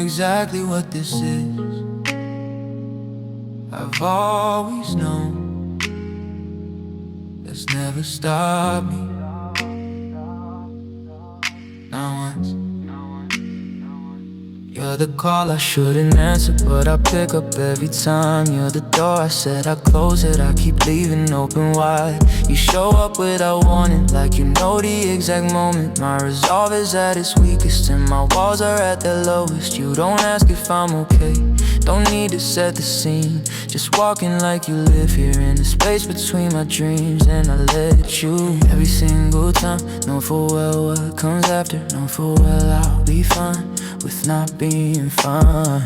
exactly what this is. I've always known that's never stopped me. Not once. You're the call I shouldn't answer, but I pick up every time. You're the door I said I'd close it, I keep leaving open wide. You show up without warning, like you know the exact moment. My resolve is at its weakest and my walls are at their lowest. You don't ask if I'm okay, don't need to set the scene. Just walking like you live here in the space between my dreams. And I let you every single time. Know full well what comes after, know full well I'll be fine with not being fine.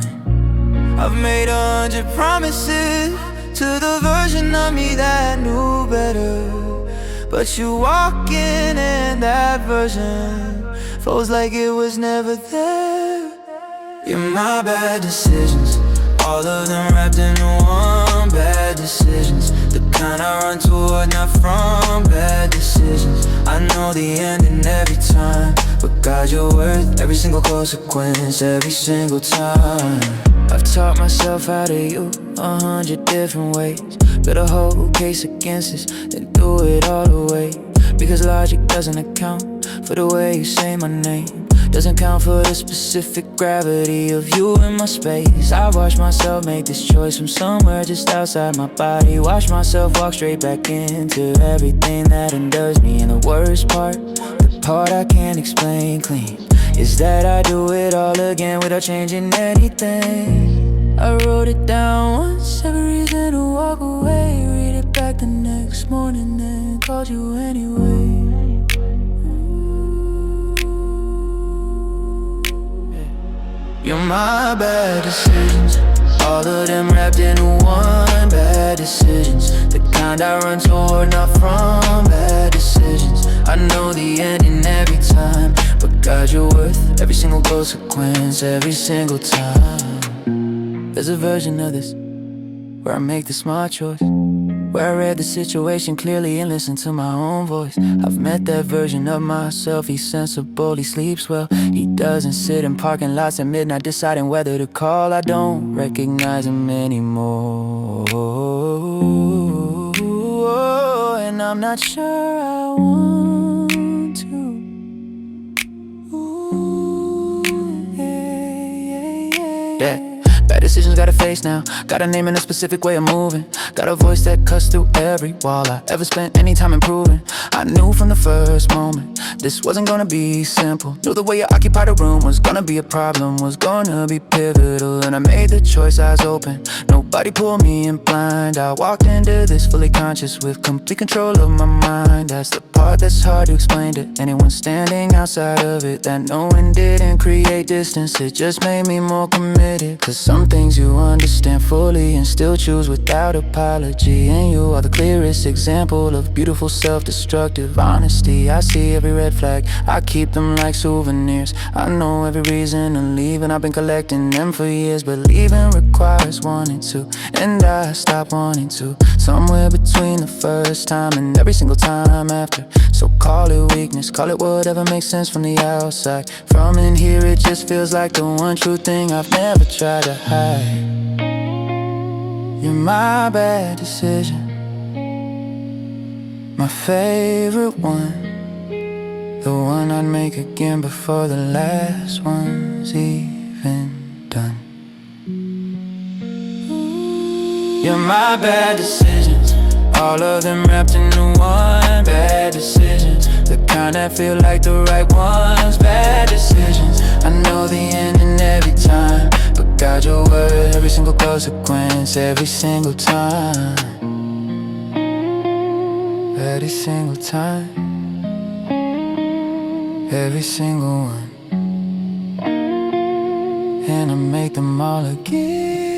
I've made 100 promises to the version of me that knew better, but you walk in and that version froze like it was never there. You're my bad decisions, all of them wrapped into one. Bad decisions, the kind I run toward, not from bad decisions. I know the ending every time, but God, you're worth every single consequence, every single time. I've taught myself how to you 100 different ways. Build a whole case against this, then do it all the way. Because logic doesn't account for the way you say my name, doesn't count for the specific gravity of you in my space. I watch myself make this choice from somewhere just outside my body. Watch myself walk straight back into everything that undoes me. And the worst part, the part I can't explain clean, is that I do it all again without changing anything. I wrote it down once, every reason to walk away. Read it back the next morning and called you anyway. You're my bad decisions, all of them wrapped into one. Bad decisions, the kind I run toward, not from bad decisions. I know the ending every time, but God, you're worth every single consequence, every single time. There's a version of this where I make the smart choice, where I read the situation clearly and listen to my own voice. I've met that version of myself, he's sensible, he sleeps well. He doesn't sit in parking lots at midnight deciding whether to call. I don't recognize him anymore, and I'm not sure I want to. Yeah. Bad decisions got a face now, got a name and a specific way of moving, got a voice that cuts through every wall I ever spent any time improving. I knew from the first moment this wasn't gonna be simple. Knew the way you occupied a room was gonna be a problem, was gonna be pivotal. And I made the choice, eyes open, nobody pulled me in blind. I walked into this fully conscious with complete control of my mind. That's the part that's hard to explain to anyone standing outside of it. That knowing didn't create distance, it just made me more committed. Cause some things you understand fully and still choose without apology. And you are the clearest example of beautiful self-destructive honesty. I see every red flag, I keep them like souvenirs. I know every reason to leave and I've been collecting them for years. But leaving requires wanting to, and I stopped wanting to, somewhere between the first time and every single time after. So call it weakness, call it whatever makes sense from the outside. From in here it just feels like the one true thing I've never tried to hide. You're my bad decision, my favorite one, the one I'd make again before the last one's even done. You're my bad decisions, all of them wrapped into one. Bad decisions, the kind that feel like the right ones. Bad decisions, I know the ending every time, but God, you're worth every single consequence, every single time. Every single time, every single one. And I make them all again.